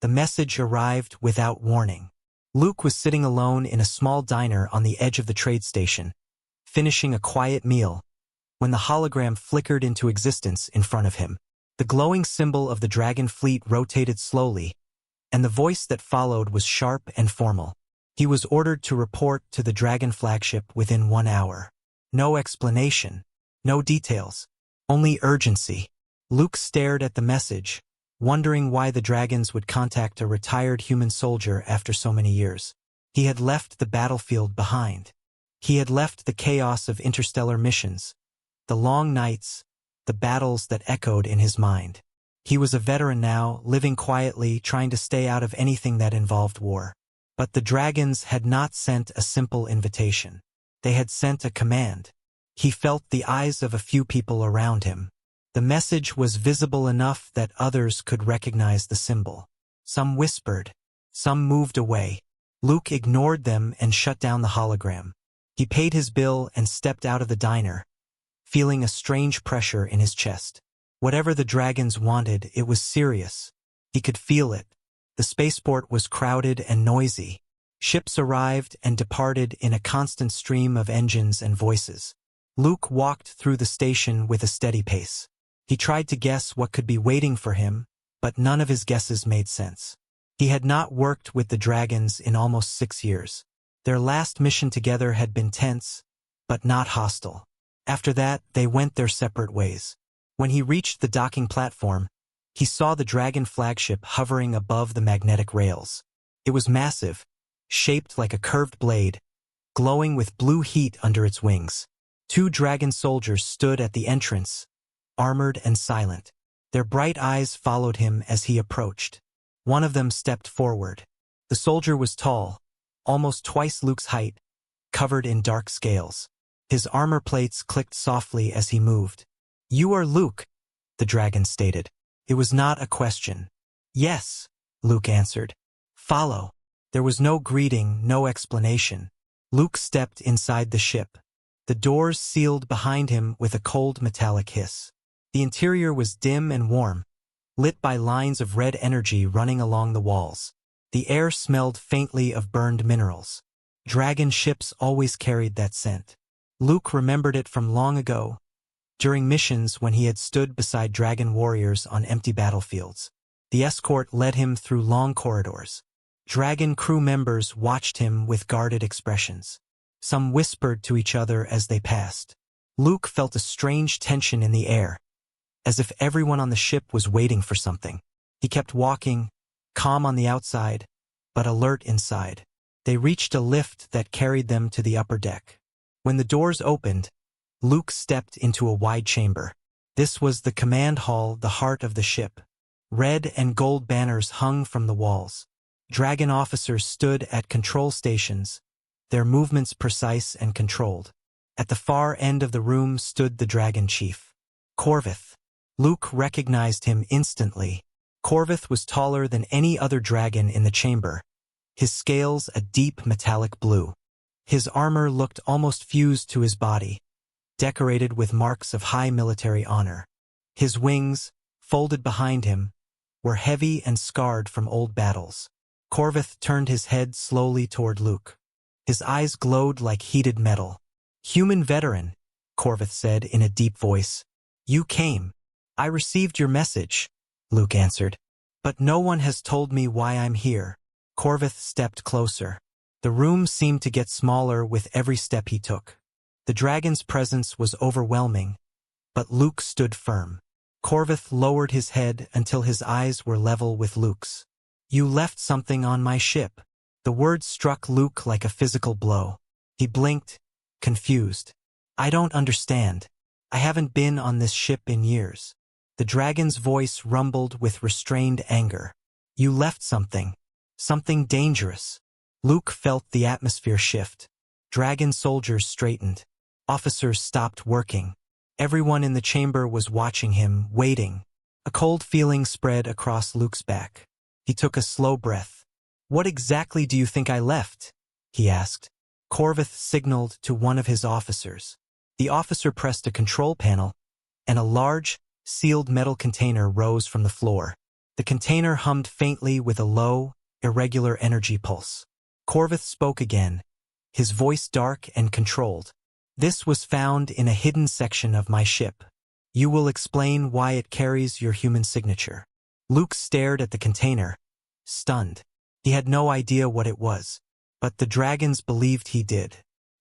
The message arrived without warning. Luke was sitting alone in a small diner on the edge of the trade station, finishing a quiet meal, when the hologram flickered into existence in front of him. The glowing symbol of the dragon fleet rotated slowly, and the voice that followed was sharp and formal. He was ordered to report to the dragon flagship within 1 hour. No explanation, no details, only urgency. Luke stared at the message, wondering why the dragons would contact a retired human soldier after so many years. He had left the battlefield behind. He had left the chaos of interstellar missions, the long nights, the battles that echoed in his mind. He was a veteran now, living quietly, trying to stay out of anything that involved war. But the dragons had not sent a simple invitation. They had sent a command. He felt the eyes of a few people around him. The message was visible enough that others could recognize the symbol. Some whispered. Some moved away. Luke ignored them and shut down the hologram. He paid his bill and stepped out of the diner, feeling a strange pressure in his chest. Whatever the dragons wanted, it was serious. He could feel it. The spaceport was crowded and noisy. Ships arrived and departed in a constant stream of engines and voices. Luke walked through the station with a steady pace. He tried to guess what could be waiting for him, but none of his guesses made sense. He had not worked with the dragons in almost 6 years. Their last mission together had been tense, but not hostile. After that, they went their separate ways. When he reached the docking platform, he saw the dragon flagship hovering above the magnetic rails. It was massive, shaped like a curved blade, glowing with blue heat under its wings. 2 dragon soldiers stood at the entrance, armored and silent. Their bright eyes followed him as he approached. One of them stepped forward. The soldier was tall, almost twice Luke's height, covered in dark scales. His armor plates clicked softly as he moved. "You are Luke," the dragon stated. It was not a question. "Yes," Luke answered. "Follow." There was no greeting, no explanation. Luke stepped inside the ship. The doors sealed behind him with a cold metallic hiss. The interior was dim and warm, lit by lines of red energy running along the walls. The air smelled faintly of burned minerals. Dragon ships always carried that scent. Luke remembered it from long ago, during missions when he had stood beside dragon warriors on empty battlefields. The escort led him through long corridors. Dragon crew members watched him with guarded expressions. Some whispered to each other as they passed. Luke felt a strange tension in the air, as if everyone on the ship was waiting for something. He kept walking, calm on the outside, but alert inside. They reached a lift that carried them to the upper deck. When the doors opened, Luke stepped into a wide chamber. This was the command hall, the heart of the ship. Red and gold banners hung from the walls. Dragon officers stood at control stations, their movements precise and controlled. At the far end of the room stood the dragon chief, Corvith. Luke recognized him instantly. Corvith was taller than any other dragon in the chamber, his scales a deep metallic blue. His armor looked almost fused to his body, decorated with marks of high military honor. His wings, folded behind him, were heavy and scarred from old battles. Corvith turned his head slowly toward Luke. His eyes glowed like heated metal. "Human veteran," Corvith said in a deep voice. "You came. I received your message," Luke answered. "But no one has told me why I'm here." Corvith stepped closer. The room seemed to get smaller with every step he took. The dragon's presence was overwhelming, but Luke stood firm. Corvith lowered his head until his eyes were level with Luke's. "You left something on my ship." The word struck Luke like a physical blow. He blinked, confused. "I don't understand. I haven't been on this ship in years." The dragon's voice rumbled with restrained anger. "You left something. Something dangerous." Luke felt the atmosphere shift. Dragon soldiers straightened. Officers stopped working. Everyone in the chamber was watching him, waiting. A cold feeling spread across Luke's back. He took a slow breath. "What exactly do you think I left?" he asked. Corvith signaled to one of his officers. The officer pressed a control panel, and a large, sealed metal container rose from the floor. The container hummed faintly with a low, irregular energy pulse. Corvith spoke again, his voice dark and controlled. This was found in a hidden section of my ship. You will explain why it carries your human signature. Luke stared at the container, stunned. He had no idea what it was, but the dragons believed he did.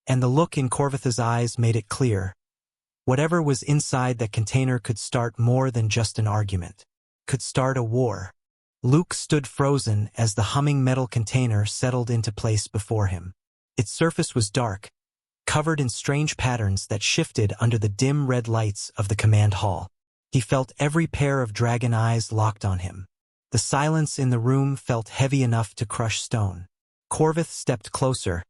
And the look in Corvith's eyes made it clear. Whatever was inside that container could start more than just an argument. Could start a war. Luke stood frozen as the humming metal container settled into place before him. Its surface was dark, covered in strange patterns that shifted under the dim red lights of the command hall. He felt every pair of dragon eyes locked on him. The silence in the room felt heavy enough to crush stone. Corvith stepped closer,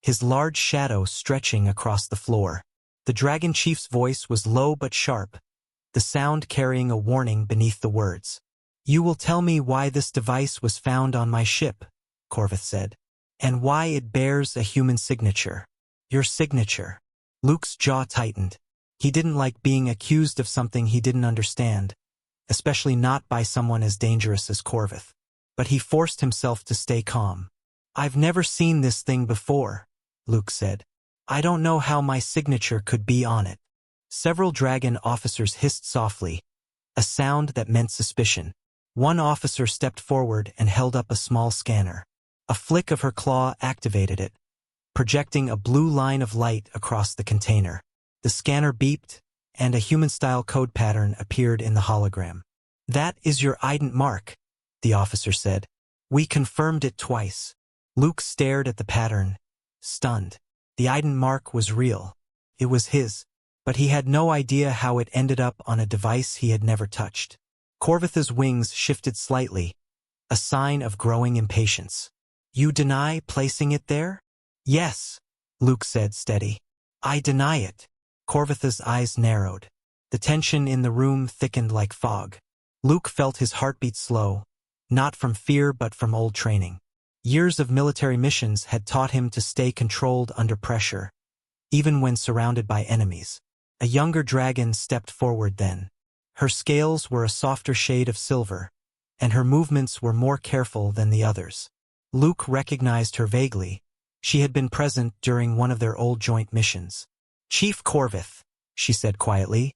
his large shadow stretching across the floor. The dragon chief's voice was low but sharp, the sound carrying a warning beneath the words. You will tell me why this device was found on my ship, Corvith said, and why it bears a human signature. Your signature. Luke's jaw tightened. He didn't like being accused of something he didn't understand, especially not by someone as dangerous as Corvith. But he forced himself to stay calm. I've never seen this thing before, Luke said. I don't know how my signature could be on it. Several dragon officers hissed softly, a sound that meant suspicion. One officer stepped forward and held up a small scanner. A flick of her claw activated it, projecting a blue line of light across the container. The scanner beeped, and a human-style code pattern appeared in the hologram. That is your ident mark, the officer said. We confirmed it twice. Luke stared at the pattern, stunned. The ident mark was real. It was his, but he had no idea how it ended up on a device he had never touched. Corvith's wings shifted slightly, a sign of growing impatience. You deny placing it there? Yes, Luke said, steady. I deny it. Corvith's eyes narrowed. The tension in the room thickened like fog. Luke felt his heartbeat slow, not from fear but from old training. Years of military missions had taught him to stay controlled under pressure, even when surrounded by enemies. A younger dragon stepped forward then. Her scales were a softer shade of silver, and her movements were more careful than the others. Luke recognized her vaguely. She had been present during one of their old joint missions. Chief Corvith, she said quietly.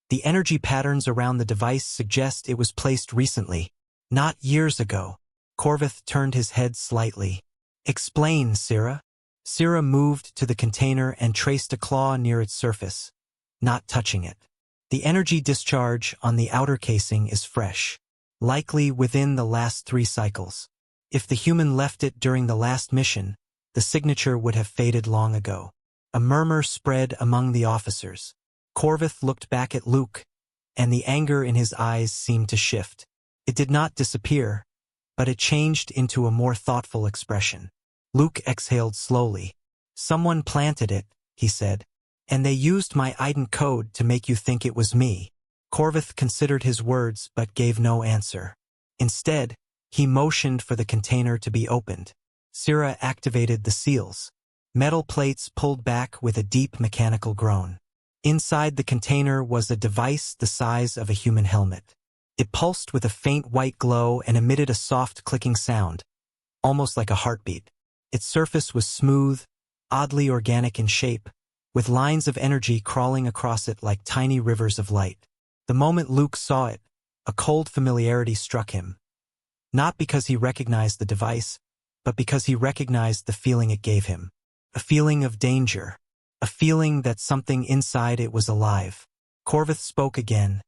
The energy patterns around the device suggest it was placed recently, not years ago. Corvith turned his head slightly. Explain, Sira. Sira moved to the container and traced a claw near its surface, not touching it. The energy discharge on the outer casing is fresh, likely within the last 3 cycles. If the human left it during the last mission, the signature would have faded long ago. A murmur spread among the officers. Corvith looked back at Luke, and the anger in his eyes seemed to shift. It did not disappear, but it changed into a more thoughtful expression. Luke exhaled slowly. Someone planted it, he said, and they used my ident code to make you think it was me. Corvith considered his words but gave no answer. Instead, he motioned for the container to be opened. Sira activated the seals. Metal plates pulled back with a deep mechanical groan. Inside the container was a device the size of a human helmet. It pulsed with a faint white glow and emitted a soft clicking sound, almost like a heartbeat. Its surface was smooth, oddly organic in shape, with lines of energy crawling across it like tiny rivers of light. The moment Luke saw it, a cold familiarity struck him. Not because he recognized the device, but because he recognized the feeling it gave him. A feeling of danger. A feeling that something inside it was alive. Corvith spoke again,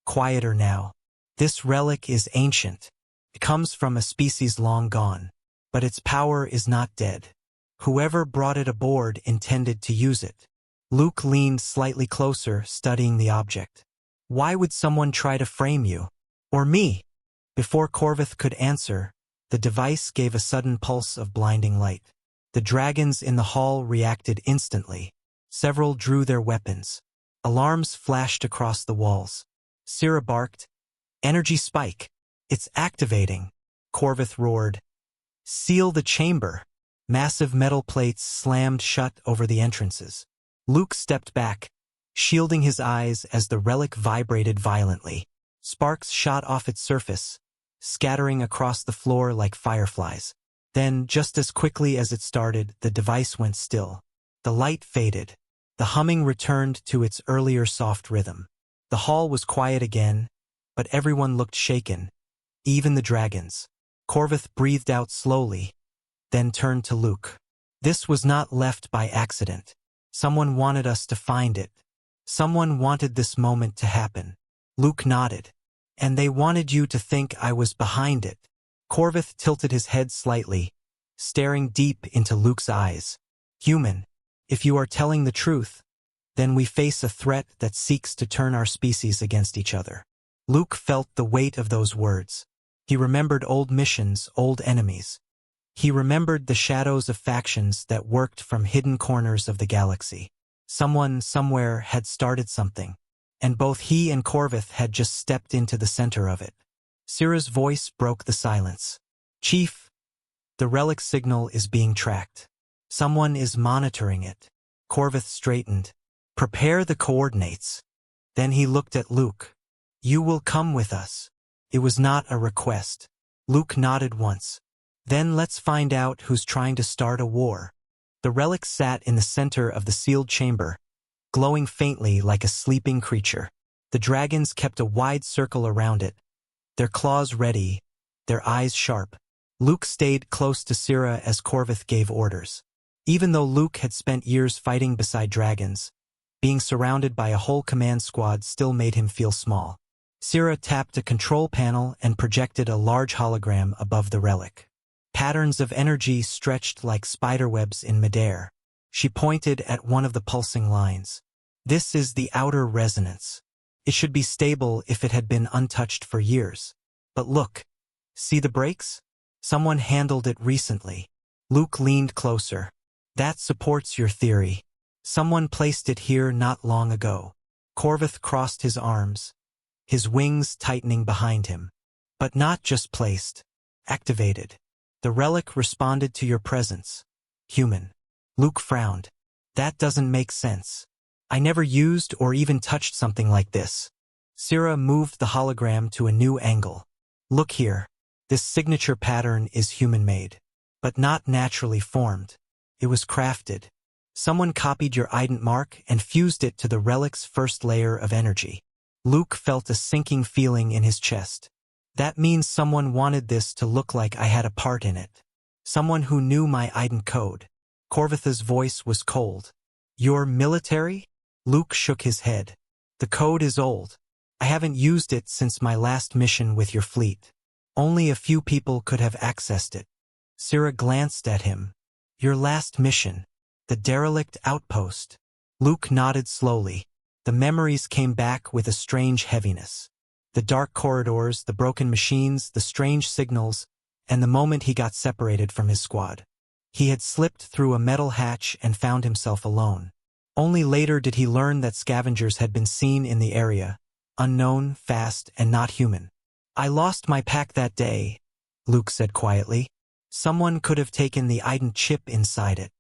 quieter now. This relic is ancient. It comes from a species long gone. But its power is not dead. Whoever brought it aboard intended to use it. Luke leaned slightly closer, studying the object. Why would someone try to frame you? Or me? Before Corvith could answer, the device gave a sudden pulse of blinding light. The dragons in the hall reacted instantly. Several drew their weapons. Alarms flashed across the walls. Sira barked. Energy spike. It's activating. Corvith roared. Seal the chamber. Massive metal plates slammed shut over the entrances. Luke stepped back, shielding his eyes as the relic vibrated violently. Sparks shot off its surface, scattering across the floor like fireflies. Then, just as quickly as it started, the device went still. The light faded. The humming returned to its earlier soft rhythm. The hall was quiet again, but everyone looked shaken, even the dragons. Corvus breathed out slowly, then turned to Luke. This was not left by accident. Someone wanted us to find it. Someone wanted this moment to happen. Luke nodded. And they wanted you to think I was behind it. Corvus tilted his head slightly, staring deep into Luke's eyes. Human, if you are telling the truth, then we face a threat that seeks to turn our species against each other. Luke felt the weight of those words. He remembered old missions, old enemies. He remembered the shadows of factions that worked from hidden corners of the galaxy. Someone, somewhere, had started something, and both he and Corvus had just stepped into the center of it. Syrah's voice broke the silence. Chief, the relic signal is being tracked. Someone is monitoring it. Corvus straightened. Prepare the coordinates. Then he looked at Luke. You will come with us. It was not a request. Luke nodded once. Then let's find out who's trying to start a war. The relic sat in the center of the sealed chamber, glowing faintly like a sleeping creature. The dragons kept a wide circle around it, their claws ready, their eyes sharp. Luke stayed close to Syrah as Corvus gave orders. Even though Luke had spent years fighting beside dragons, being surrounded by a whole command squad still made him feel small. Syrah tapped a control panel and projected a large hologram above the relic. Patterns of energy stretched like spiderwebs in midair. She pointed at one of the pulsing lines. This is the outer resonance. It should be stable if it had been untouched for years. But look, see the breaks? Someone handled it recently. Luke leaned closer. That supports your theory. Someone placed it here not long ago. Corvus crossed his arms, his wings tightening behind him. But not just placed, activated. The relic responded to your presence. Human. Luke frowned. That doesn't make sense. I never used or even touched something like this. Syrah moved the hologram to a new angle. Look here. This signature pattern is human-made, but not naturally formed. It was crafted. Someone copied your ident mark and fused it to the relic's first layer of energy. Luke felt a sinking feeling in his chest. That means someone wanted this to look like I had a part in it. Someone who knew my ident code. Corvus's voice was cold. You're military? Luke shook his head. The code is old. I haven't used it since my last mission with your fleet. Only a few people could have accessed it. Syrah glanced at him. Your last mission. The derelict outpost. Luke nodded slowly. The memories came back with a strange heaviness. The dark corridors, the broken machines, the strange signals, and the moment he got separated from his squad. He had slipped through a metal hatch and found himself alone. Only later did he learn that scavengers had been seen in the area, unknown, fast, and not human. I lost my pack that day, Luke said quietly. Someone could have taken the ident chip inside it.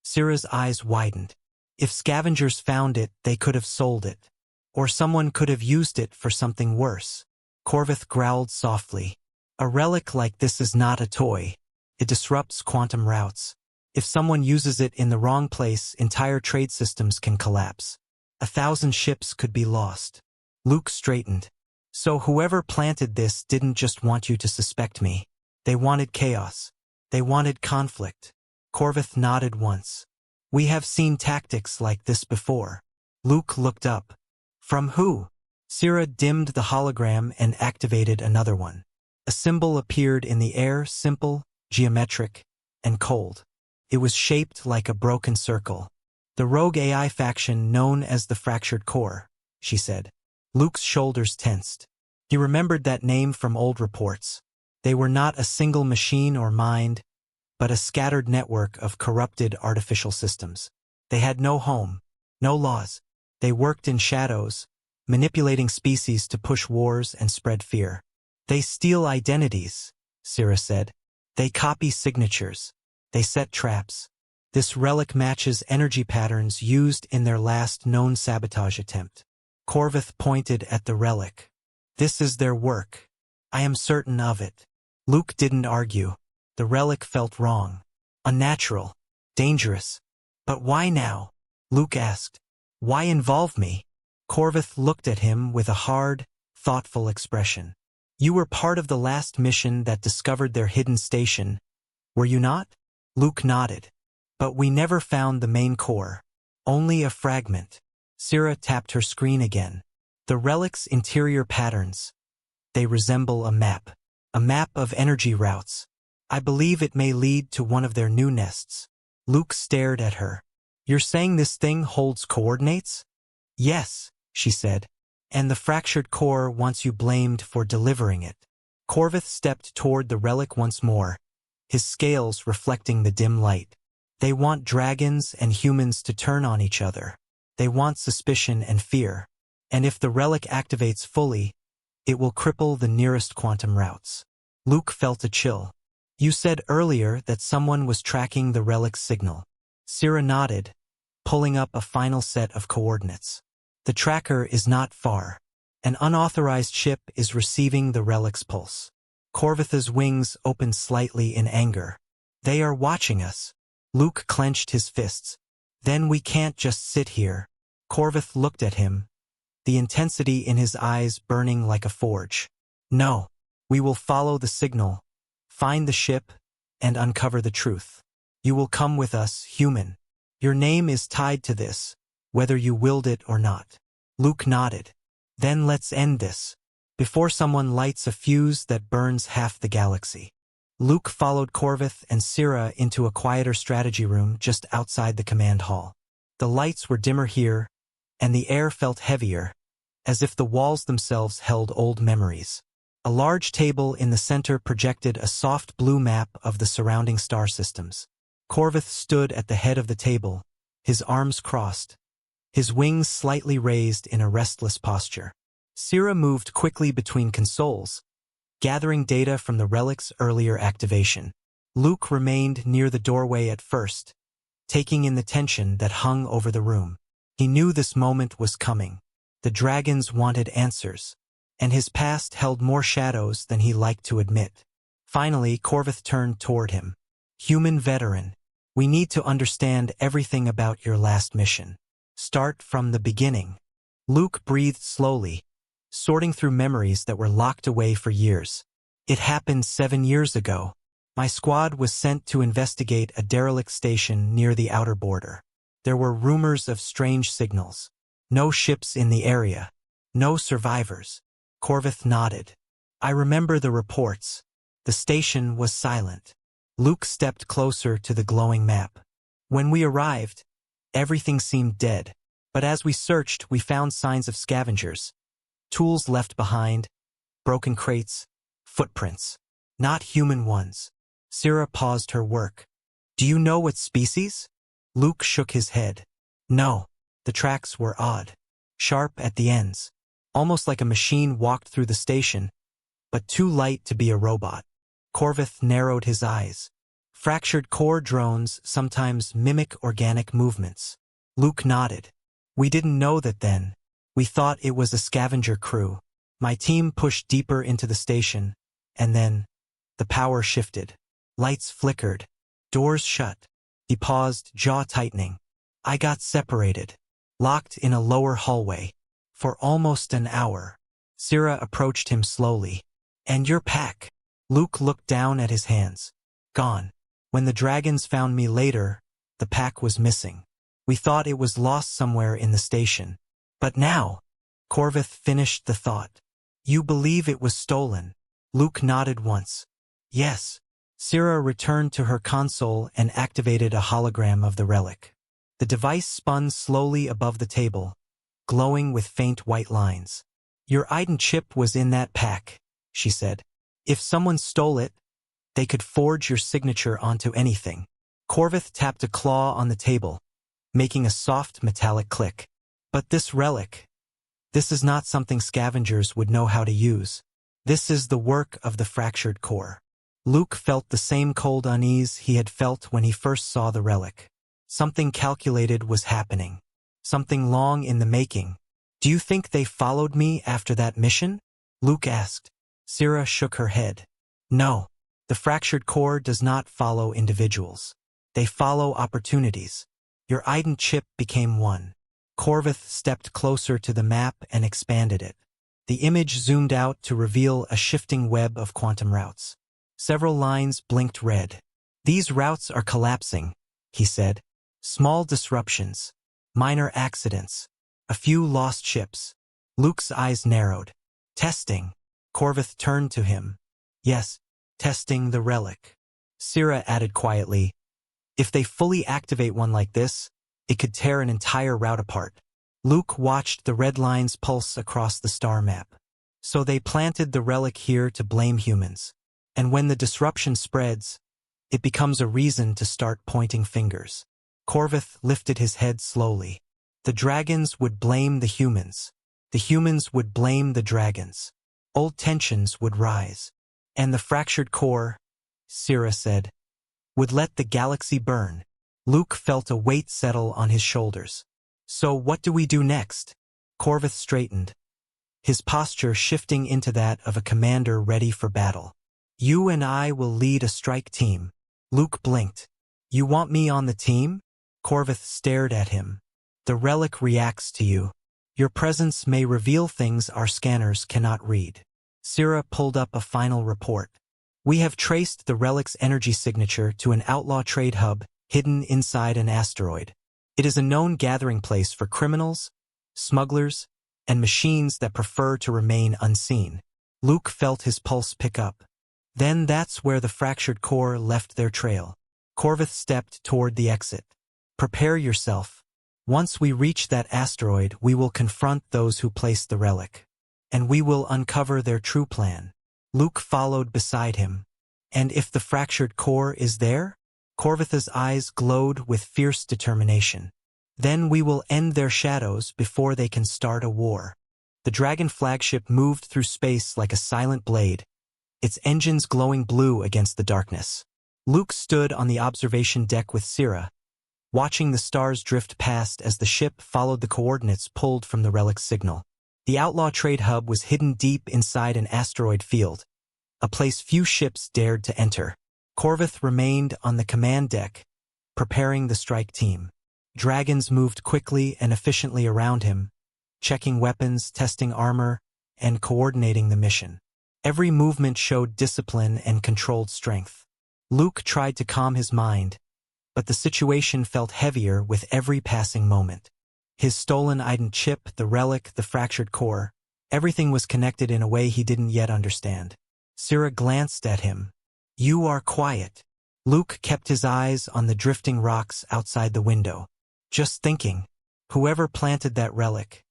Syrah's eyes widened. If scavengers found it, they could have sold it. Or someone could have used it for something worse. Corvus growled softly. A relic like this is not a toy. It disrupts quantum routes. If someone uses it in the wrong place, entire trade systems can collapse. 1,000 ships could be lost. Luke straightened. So whoever planted this didn't just want you to suspect me. They wanted chaos. They wanted conflict. Corvus nodded once. We have seen tactics like this before. Luke looked up. From who? Syrah dimmed the hologram and activated another one. A symbol appeared in the air, simple, geometric, and cold. It was shaped like a broken circle. The rogue AI faction known as the Fractured Core, she said. Luke's shoulders tensed. He remembered that name from old reports. They were not a single machine or mind, but a scattered network of corrupted artificial systems. They had no home, no laws. They worked in shadows, manipulating species to push wars and spread fear. They steal identities, Syrah said. They copy signatures. They set traps. This relic matches energy patterns used in their last known sabotage attempt. Corvus pointed at the relic. This is their work. I am certain of it. Luke didn't argue. The relic felt wrong. Unnatural. Dangerous. But why now? Luke asked. Why involve me? Corvith looked at him with a hard, thoughtful expression. You were part of the last mission that discovered their hidden station, were you not? Luke nodded. But we never found the main core. Only a fragment. Sira tapped her screen again. The relic's interior patterns. They resemble a map. A map of energy routes. I believe it may lead to one of their new nests. Luke stared at her. You're saying this thing holds coordinates? Yes, she said. And the fractured core wants you blamed for delivering it. Corvith stepped toward the relic once more, his scales reflecting the dim light. They want dragons and humans to turn on each other. They want suspicion and fear. And if the relic activates fully, it will cripple the nearest quantum routes. Luke felt a chill. You said earlier that someone was tracking the relic's signal. Sira nodded, pulling up a final set of coordinates. The tracker is not far. An unauthorized ship is receiving the relic's pulse. Corvith's wings opened slightly in anger. They are watching us. Luke clenched his fists. Then we can't just sit here. Corvith looked at him, the intensity in his eyes burning like a forge. No, we will follow the signal, find the ship, and uncover the truth. You will come with us, human. Your name is tied to this, whether you willed it or not. Luke nodded. Then let's end this, before someone lights a fuse that burns half the galaxy. Luke followed Corvith and Sira into a quieter strategy room just outside the command hall. The lights were dimmer here, and the air felt heavier, as if the walls themselves held old memories. A large table in the center projected a soft blue map of the surrounding star systems. Corvith stood at the head of the table, his arms crossed, his wings slightly raised in a restless posture. Sira moved quickly between consoles, gathering data from the relic's earlier activation. Luke remained near the doorway at first, taking in the tension that hung over the room. He knew this moment was coming. The dragons wanted answers, and his past held more shadows than he liked to admit. Finally, Corvith turned toward him. Human veteran, we need to understand everything about your last mission. Start from the beginning. Luke breathed slowly, sorting through memories that were locked away for years. It happened 7 years ago. My squad was sent to investigate a derelict station near the outer border. There were rumors of strange signals. No ships in the area. No survivors. Corvith nodded. I remember the reports. The station was silent. Luke stepped closer to the glowing map. When we arrived, everything seemed dead. But as we searched, we found signs of scavengers. Tools left behind, broken crates, footprints. Not human ones. Sira paused her work. Do you know what species? Luke shook his head. No. The tracks were odd. Sharp at the ends. Almost like a machine walked through the station, but too light to be a robot. Corvith narrowed his eyes. Fractured core drones sometimes mimic organic movements. Luke nodded. We didn't know that then. We thought it was a scavenger crew. My team pushed deeper into the station, and then the power shifted. Lights flickered. Doors shut. He paused, jaw tightening. I got separated, locked in a lower hallway. For almost an hour. Sira approached him slowly. And your pack? Luke looked down at his hands. Gone. When the dragons found me later, the pack was missing. We thought it was lost somewhere in the station. But now, Corvith finished the thought. You believe it was stolen? Luke nodded once. Yes. Sira returned to her console and activated a hologram of the relic. The device spun slowly above the table, glowing with faint white lines. Your Iden chip was in that pack, she said. If someone stole it, they could forge your signature onto anything. Corvith tapped a claw on the table, making a soft metallic click. But this relic, this is not something scavengers would know how to use. This is the work of the fractured core. Luke felt the same cold unease he had felt when he first saw the relic. Something calculated was happening. Something long in the making. Do you think they followed me after that mission? Luke asked. Sira shook her head. No. The fractured core does not follow individuals. They follow opportunities. Your Iden chip became one. Corvith stepped closer to the map and expanded it. The image zoomed out to reveal a shifting web of quantum routes. Several lines blinked red. These routes are collapsing, he said. Small disruptions. Minor accidents. A few lost ships. Luke's eyes narrowed. Testing. Corvith turned to him. Yes, testing the relic. Sira added quietly, if they fully activate one like this, it could tear an entire route apart. Luke watched the red lines pulse across the star map. So they planted the relic here to blame humans. And when the disruption spreads, it becomes a reason to start pointing fingers. Corvith lifted his head slowly. The dragons would blame the humans. The humans would blame the dragons. Old tensions would rise. And the fractured core, Sira said, would let the galaxy burn. Luke felt a weight settle on his shoulders. So what do we do next? Corvith straightened, his posture shifting into that of a commander ready for battle. You and I will lead a strike team. Luke blinked. You want me on the team? Corvith stared at him. The relic reacts to you. Your presence may reveal things our scanners cannot read. Sira pulled up a final report. We have traced the relic's energy signature to an outlaw trade hub hidden inside an asteroid. It is a known gathering place for criminals, smugglers, and machines that prefer to remain unseen. Luke felt his pulse pick up. Then that's where the fractured core left their trail. Corvith stepped toward the exit. Prepare yourself. Once we reach that asteroid, we will confront those who placed the relic. And we will uncover their true plan. Luke followed beside him. And if the fractured core is there? Corvith's eyes glowed with fierce determination. Then we will end their shadows before they can start a war. The Dragon flagship moved through space like a silent blade, its engines glowing blue against the darkness. Luke stood on the observation deck with Sira, watching the stars drift past as the ship followed the coordinates pulled from the relic's signal. The outlaw trade hub was hidden deep inside an asteroid field, a place few ships dared to enter. Corvith remained on the command deck, preparing the strike team. Dragons moved quickly and efficiently around him, checking weapons, testing armor, and coordinating the mission. Every movement showed discipline and controlled strength. Luke tried to calm his mind, but the situation felt heavier with every passing moment. His stolen Iden chip, the relic, the fractured core, everything was connected in a way he didn't yet understand. Sira glanced at him. You are quiet. Luke kept his eyes on the drifting rocks outside the window. Just thinking, whoever planted that relic,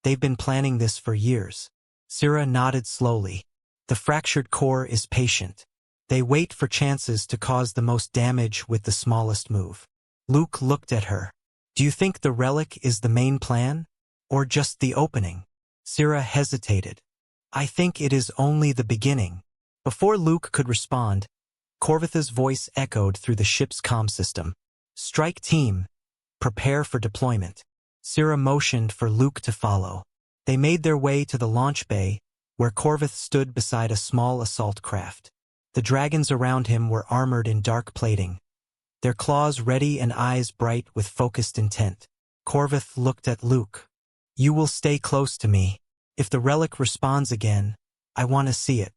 they've been planning this for years. Sira nodded slowly. The fractured core is patient. They wait for chances to cause the most damage with the smallest move. Luke looked at her. Do you think the relic is the main plan? Or just the opening? Sira hesitated. I think it is only the beginning. Before Luke could respond, Corvith's voice echoed through the ship's comm system. Strike team. Prepare for deployment. Sira motioned for Luke to follow. They made their way to the launch bay, where Corvith stood beside a small assault craft. The dragons around him were armored in dark plating, their claws ready and eyes bright with focused intent. Corvith looked at Luke. You will stay close to me. If the relic responds again, I want to see it.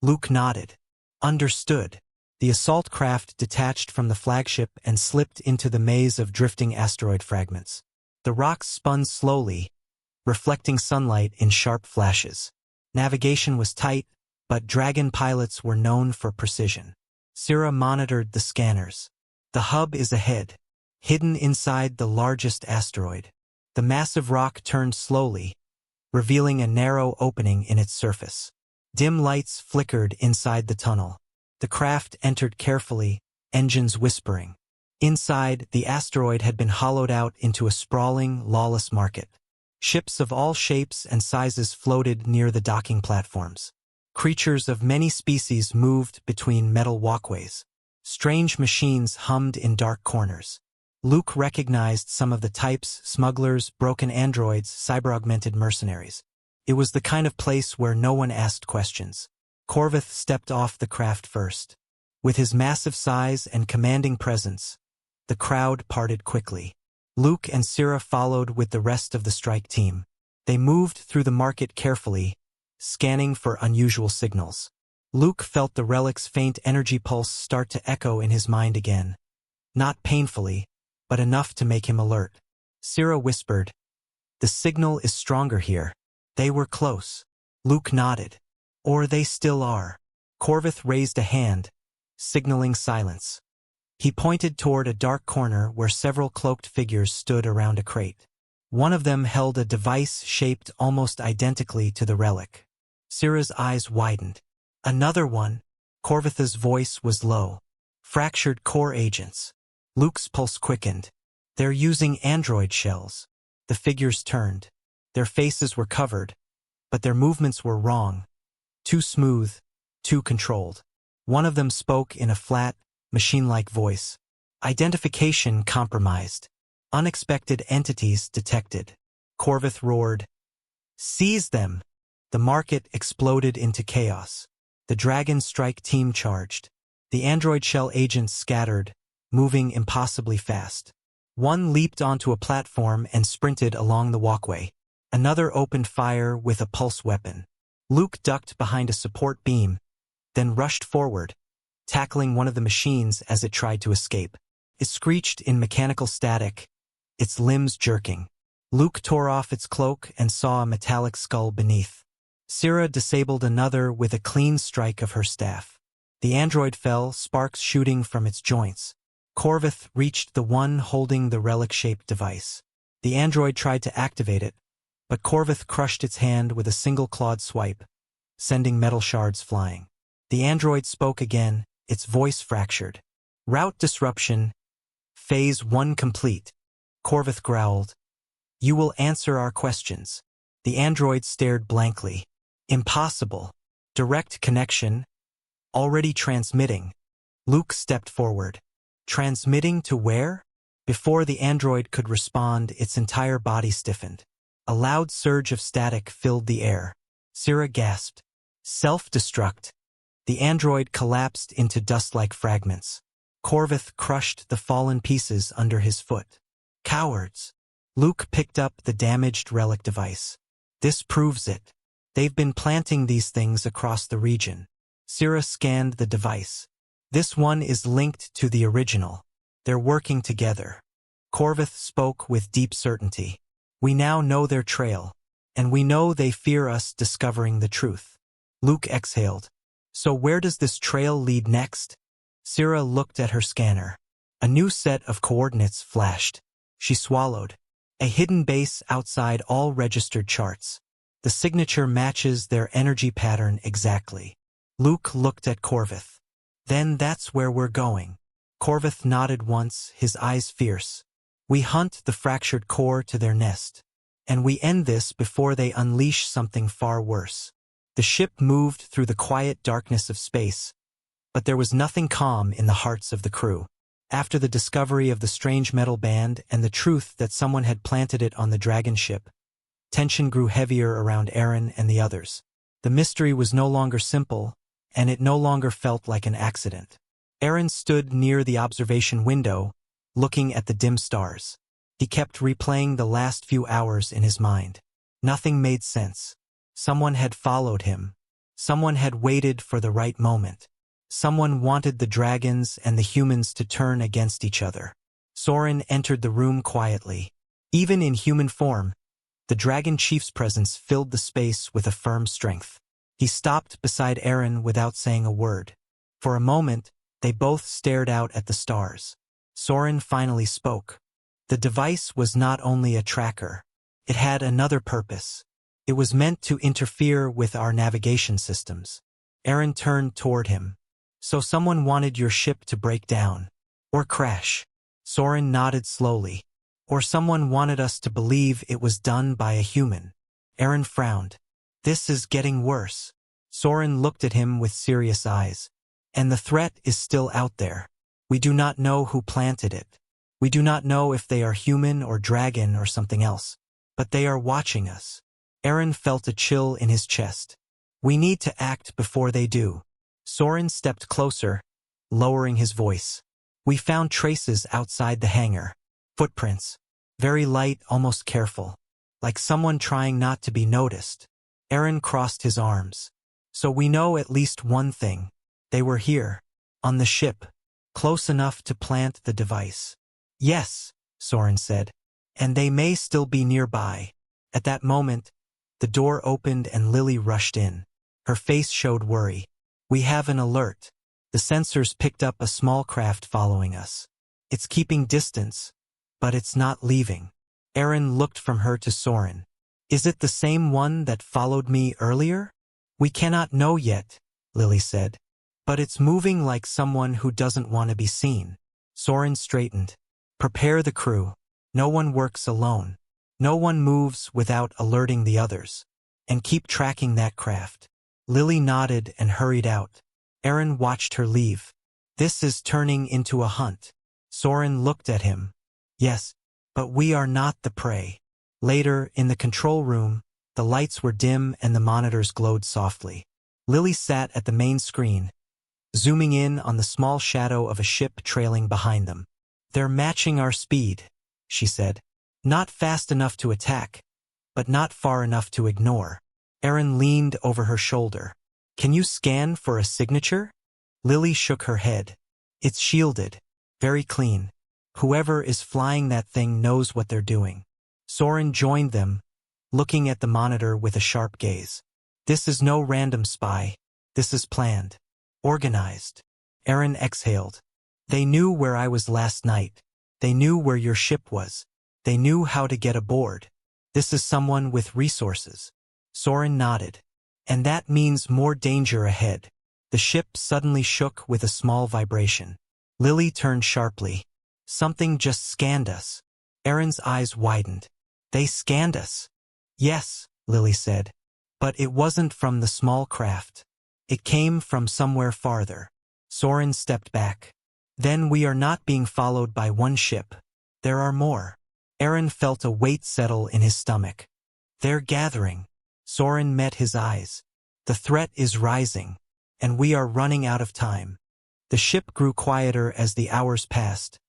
Luke nodded. Understood. The assault craft detached from the flagship and slipped into the maze of drifting asteroid fragments. The rocks spun slowly, reflecting sunlight in sharp flashes. Navigation was tight, but dragon pilots were known for precision. Sira monitored the scanners. The hub is ahead, hidden inside the largest asteroid. The massive rock turned slowly, revealing a narrow opening in its surface. Dim lights flickered inside the tunnel. The craft entered carefully, engines whispering. Inside, the asteroid had been hollowed out into a sprawling, lawless market. Ships of all shapes and sizes floated near the docking platforms. Creatures of many species moved between metal walkways. Strange machines hummed in dark corners. Luke recognized some of the types: smugglers, broken androids, cyber-augmented mercenaries. It was the kind of place where no one asked questions. Corvith stepped off the craft first. With his massive size and commanding presence, the crowd parted quickly. Luke and Sira followed with the rest of the strike team. They moved through the market carefully, scanning for unusual signals. Luke felt the relic's faint energy pulse start to echo in his mind again. Not painfully, but enough to make him alert. Sira whispered, "The signal is stronger here." They were close. Luke nodded. Or they still are. Corvith raised a hand, signaling silence. He pointed toward a dark corner where several cloaked figures stood around a crate. One of them held a device shaped almost identically to the relic. Sira's eyes widened. Another one. Corvith's voice was low. Fractured core agents. Luke's pulse quickened. They're using android shells. The figures turned. Their faces were covered, but their movements were wrong. Too smooth, too controlled. One of them spoke in a flat, machine-like voice. Identification compromised. Unexpected entities detected. Corvith roared, "Seize them!" The market exploded into chaos. The Dragon Strike team charged. The android shell agents scattered, moving impossibly fast. One leaped onto a platform and sprinted along the walkway. Another opened fire with a pulse weapon. Luke ducked behind a support beam, then rushed forward, tackling one of the machines as it tried to escape. It screeched in mechanical static, its limbs jerking. Luke tore off its cloak and saw a metallic skull beneath. Sira disabled another with a clean strike of her staff. The android fell, sparks shooting from its joints. Corvith reached the one holding the relic-shaped device. The android tried to activate it, but Corvith crushed its hand with a single clawed swipe, sending metal shards flying. The android spoke again, its voice fractured. "Route disruption. Phase 1 complete." Corvith growled, "You will answer our questions." The android stared blankly. "Impossible. Direct connection. Already transmitting." Luke stepped forward. "Transmitting to where?" Before the android could respond, its entire body stiffened. A loud surge of static filled the air. Sira gasped. "Self-destruct." The android collapsed into dust-like fragments. Corvith crushed the fallen pieces under his foot. "Cowards." Luke picked up the damaged relic device. "This proves it. They've been planting these things across the region." Sira scanned the device. "This one is linked to the original. They're working together." Corvith spoke with deep certainty. "We now know their trail, and we know they fear us discovering the truth." Luke exhaled. "So where does this trail lead next?" Sira looked at her scanner. A new set of coordinates flashed. She swallowed. A hidden base outside all registered charts. The signature matches their energy pattern exactly. Luke looked at Corvith. "Then that's where we're going." Corvith nodded once, his eyes fierce. "We hunt the fractured core to their nest. And we end this before they unleash something far worse." The ship moved through the quiet darkness of space, but there was nothing calm in the hearts of the crew. After the discovery of the strange metal band and the truth that someone had planted it on the dragon ship, tension grew heavier around Aaron and the others. The mystery was no longer simple, and it no longer felt like an accident. Aaron stood near the observation window, looking at the dim stars. He kept replaying the last few hours in his mind. Nothing made sense. Someone had followed him. Someone had waited for the right moment. Someone wanted the dragons and the humans to turn against each other. Sorin entered the room quietly. Even in human form, the dragon chief's presence filled the space with a firm strength. He stopped beside Aaron without saying a word. For a moment, they both stared out at the stars. Sorin finally spoke. The device was not only a tracker. It had another purpose. It was meant to interfere with our navigation systems. Aaron turned toward him. "So someone wanted your ship to break down. Or crash." Sorin nodded slowly. "Or someone wanted us to believe it was done by a human." Aaron frowned. "This is getting worse." Sorin looked at him with serious eyes. "And the threat is still out there. We do not know who planted it. We do not know if they are human or dragon or something else. But they are watching us." Aaron felt a chill in his chest. We need to act before they do. Sorin stepped closer, lowering his voice. We found traces outside the hangar. Footprints. Very light, almost careful. Like someone trying not to be noticed. Aaron crossed his arms. So we know at least one thing. They were here. On the ship. Close enough to plant the device. Yes, Sorin said. And they may still be nearby. At that moment, the door opened and Lily rushed in. Her face showed worry. We have an alert. The sensors picked up a small craft following us. It's keeping distance, but it's not leaving. Aaron looked from her to Sorin. Is it the same one that followed me earlier? We cannot know yet, Lily said. But it's moving like someone who doesn't want to be seen. Sorin straightened. Prepare the crew. No one works alone. No one moves without alerting the others. And keep tracking that craft. Lily nodded and hurried out. Aaron watched her leave. This is turning into a hunt. Sorin looked at him. Yes, but we are not the prey. Later, in the control room, the lights were dim and the monitors glowed softly. Lily sat at the main screen, zooming in on the small shadow of a ship trailing behind them. They're matching our speed, she said. Not fast enough to attack, but not far enough to ignore. Aaron leaned over her shoulder. Can you scan for a signature? Lily shook her head. It's shielded. Very clean. Whoever is flying that thing knows what they're doing. Sorin joined them, looking at the monitor with a sharp gaze. This is no random spy. This is planned. Organized. Aaron exhaled. They knew where I was last night. They knew where your ship was. They knew how to get aboard. This is someone with resources. Sorin nodded. And that means more danger ahead. The ship suddenly shook with a small vibration. Lily turned sharply. Something just scanned us. Aaron's eyes widened. They scanned us. Yes, Lily said. But it wasn't from the small craft. It came from somewhere farther. Sorin stepped back. Then we are not being followed by one ship. There are more. Aaron felt a weight settle in his stomach. They're gathering. Sorin met his eyes. The threat is rising, and we are running out of time. The ship grew quieter as the hours passed,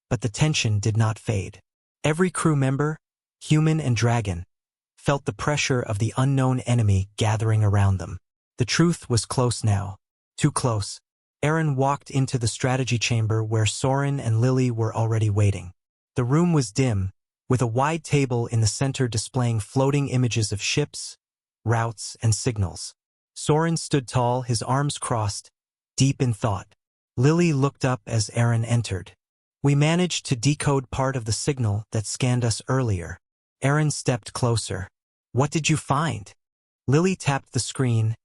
but the tension did not fade. Every crew member, human and dragon, felt the pressure of the unknown enemy gathering around them. The truth was close now. Too close. Aaron walked into the strategy chamber where Sorin and Lily were already waiting. The room was dim, with a wide table in the center displaying floating images of ships, routes, and signals. Sorin stood tall, his arms crossed, deep in thought. Lily looked up as Aaron entered. We managed to decode part of the signal that scanned us earlier. Aaron stepped closer. What did you find? Lily tapped the screen,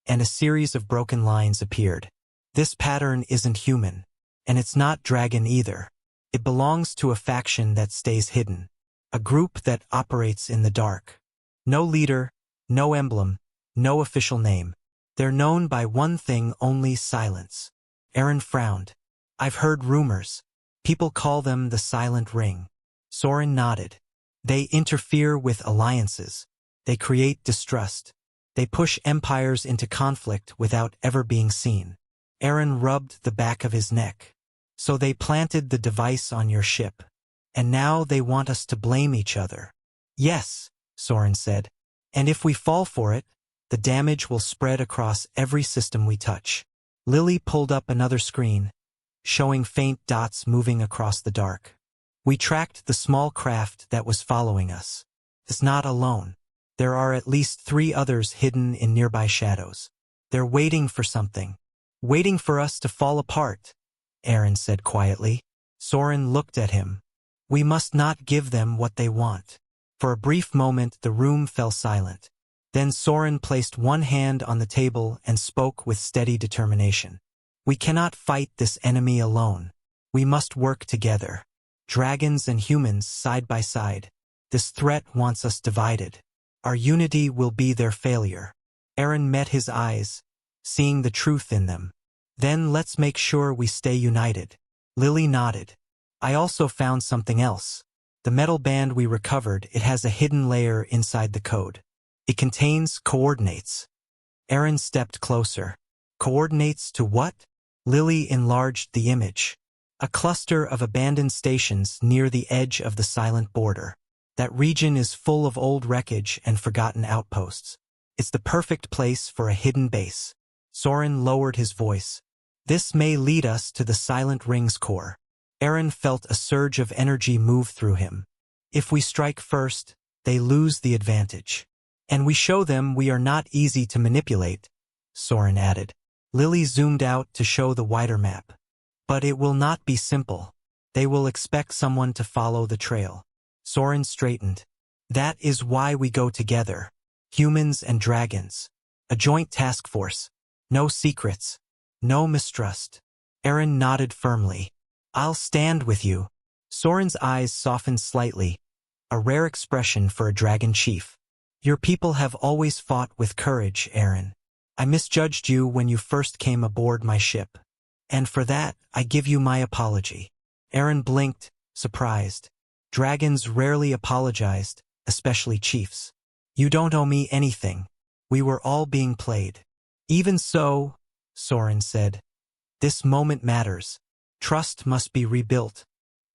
and a series of broken lines appeared. This pattern isn't human, and it's not dragon either. It belongs to a faction that stays hidden. A group that operates in the dark. No leader, no emblem, no official name. They're known by one thing only: silence. Aaron frowned. I've heard rumors. People call them the Silent Ring. Sorin nodded. They interfere with alliances. They create distrust. They push empires into conflict without ever being seen. Aaron rubbed the back of his neck. So they planted the device on your ship. And now they want us to blame each other. Yes, Sorin said. And if we fall for it, the damage will spread across every system we touch. Lily pulled up another screen, showing faint dots moving across the dark. We tracked the small craft that was following us. It's not alone. There are at least 3 others hidden in nearby shadows. They're waiting for something. Waiting for us to fall apart, Aaron said quietly. Sorin looked at him. We must not give them what they want. For a brief moment, the room fell silent. Then Sorin placed one hand on the table and spoke with steady determination. We cannot fight this enemy alone. We must work together. Dragons and humans side by side. This threat wants us divided. Our unity will be their failure. Aaron met his eyes, seeing the truth in them. Then let's make sure we stay united. Lily nodded. I also found something else. The metal band we recovered, it has a hidden layer inside the code. It contains coordinates. Aaron stepped closer. Coordinates to what? Lily enlarged the image. A cluster of abandoned stations near the edge of the silent border. That region is full of old wreckage and forgotten outposts. It's the perfect place for a hidden base. Sorin lowered his voice. This may lead us to the Silent Ring's core. Aaron felt a surge of energy move through him. If we strike first, they lose the advantage. And we show them we are not easy to manipulate, Sorin added. Lily zoomed out to show the wider map. But it will not be simple. They will expect someone to follow the trail. Sorin straightened. That is why we go together. Humans and dragons. A joint task force. No secrets. No mistrust. Aaron nodded firmly. I'll stand with you. Sorin's eyes softened slightly, a rare expression for a dragon chief. Your people have always fought with courage, Aaron. I misjudged you when you first came aboard my ship. And for that, I give you my apology. Aaron blinked, surprised. Dragons rarely apologized, especially chiefs. You don't owe me anything. We were all being played. Even so, Sorin said, this moment matters. Trust must be rebuilt,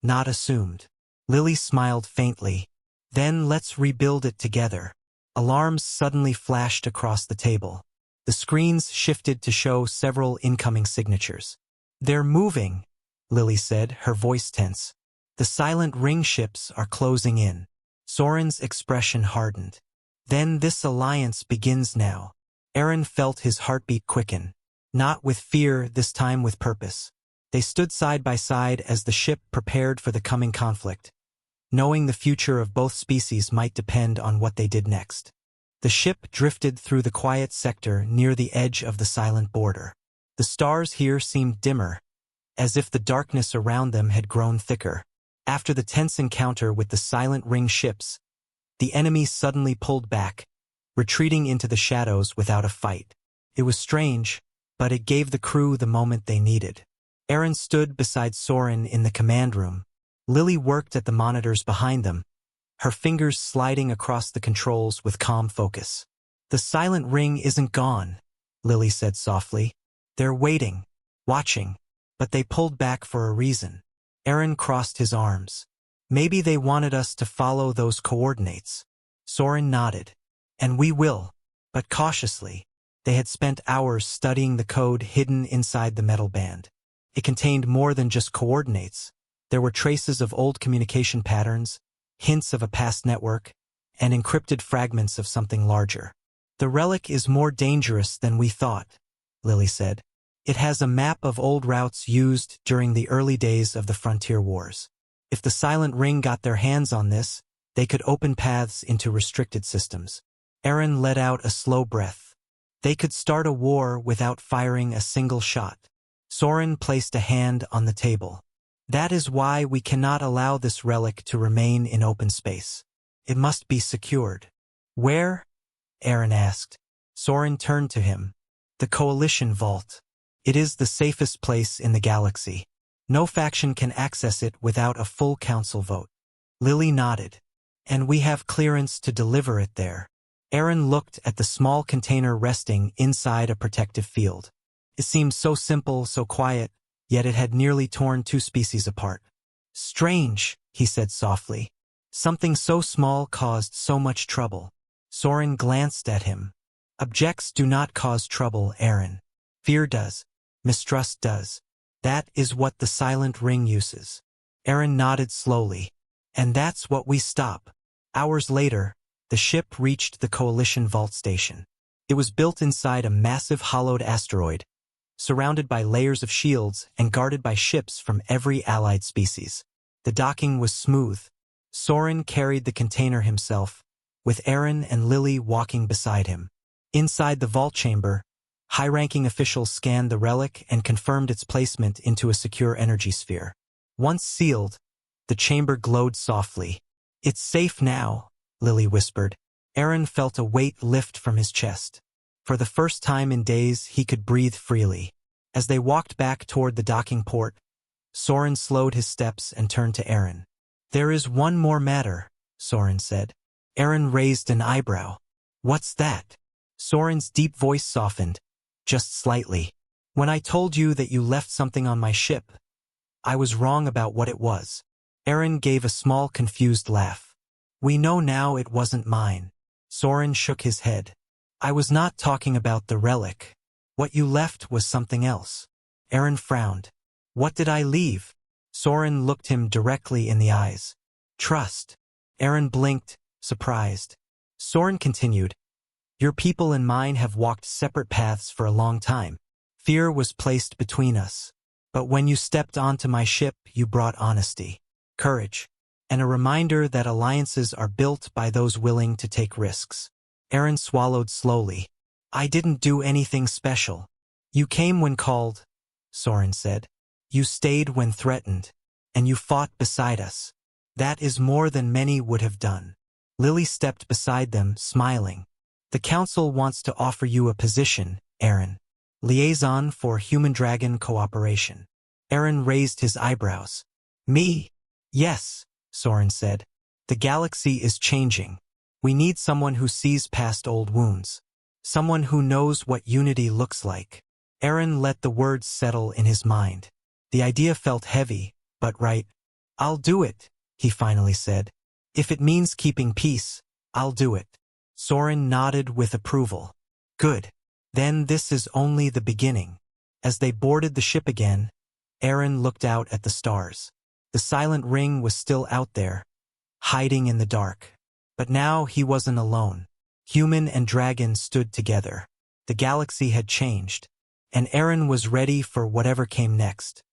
not assumed. Lily smiled faintly. Then let's rebuild it together. Alarms suddenly flashed across the table. The screens shifted to show several incoming signatures. They're moving, Lily said, her voice tense. The Silent Ring ships are closing in. Sorin's expression hardened. Then this alliance begins now. Aaron felt his heartbeat quicken. Not with fear, this time with purpose. They stood side by side as the ship prepared for the coming conflict, knowing the future of both species might depend on what they did next. The ship drifted through the quiet sector near the edge of the silent border. The stars here seemed dimmer, as if the darkness around them had grown thicker. After the tense encounter with the Silent Ring ships, the enemy suddenly pulled back, retreating into the shadows without a fight. It was strange, but it gave the crew the moment they needed. Aaron stood beside Sorin in the command room. Lily worked at the monitors behind them, her fingers sliding across the controls with calm focus. The Silent Ring isn't gone, Lily said softly. They're waiting, watching, but they pulled back for a reason. Aaron crossed his arms. Maybe they wanted us to follow those coordinates. Sorin nodded. And we will, but cautiously. They had spent hours studying the code hidden inside the metal band. It contained more than just coordinates. There were traces of old communication patterns, hints of a past network, and encrypted fragments of something larger. The relic is more dangerous than we thought, Lily said. It has a map of old routes used during the early days of the frontier wars. If the Silent Ring got their hands on this, they could open paths into restricted systems. Aaron let out a slow breath. They could start a war without firing a single shot. Sorin placed a hand on the table. That is why we cannot allow this relic to remain in open space. It must be secured. Where? Aaron asked. Sorin turned to him. The Coalition Vault. It is the safest place in the galaxy. No faction can access it without a full council vote. Lily nodded. And we have clearance to deliver it there. Aaron looked at the small container resting inside a protective field. It seemed so simple, so quiet, yet it had nearly torn two species apart. Strange, he said softly. Something so small caused so much trouble. Sorin glanced at him. Objects do not cause trouble, Aaron. Fear does. Mistrust does. That is what the Silent Ring uses. Aaron nodded slowly. And that's what we stop. Hours later, the ship reached the Coalition Vault Station. It was built inside a massive hollowed asteroid, surrounded by layers of shields and guarded by ships from every allied species. The docking was smooth. Sorin carried the container himself, with Aaron and Lily walking beside him. Inside the vault chamber, high-ranking officials scanned the relic and confirmed its placement into a secure energy sphere. Once sealed, the chamber glowed softly. It's safe now, Lily whispered. Aaron felt a weight lift from his chest. For the first time in days, he could breathe freely. As they walked back toward the docking port, Sorin slowed his steps and turned to Aaron. There is one more matter, Sorin said. Aaron raised an eyebrow. What's that? Sorin's deep voice softened, just slightly. When I told you that you left something on my ship, I was wrong about what it was. Aaron gave a small confused laugh. We know now it wasn't mine. Sorin shook his head. I was not talking about the relic. What you left was something else. Aaron frowned. What did I leave? Sorin looked him directly in the eyes. Trust. Aaron blinked, surprised. Sorin continued. Your people and mine have walked separate paths for a long time. Fear was placed between us. But when you stepped onto my ship, you brought honesty, courage, and a reminder that alliances are built by those willing to take risks. Aaron swallowed slowly. I didn't do anything special. You came when called, Sorin said. You stayed when threatened, and you fought beside us. That is more than many would have done. Lily stepped beside them, smiling. The council wants to offer you a position, Aaron. Liaison for Human-Dragon Cooperation. Aaron raised his eyebrows. Me? Yes, Sorin said. The galaxy is changing. We need someone who sees past old wounds. Someone who knows what unity looks like. Aaron let the words settle in his mind. The idea felt heavy, but right. I'll do it, he finally said. If it means keeping peace, I'll do it. Sorin nodded with approval. Good. Then this is only the beginning. As they boarded the ship again, Aaron looked out at the stars. The silent ring was still out there, hiding in the dark. But now he wasn't alone. Human and dragon stood together. The galaxy had changed, and Aaron was ready for whatever came next.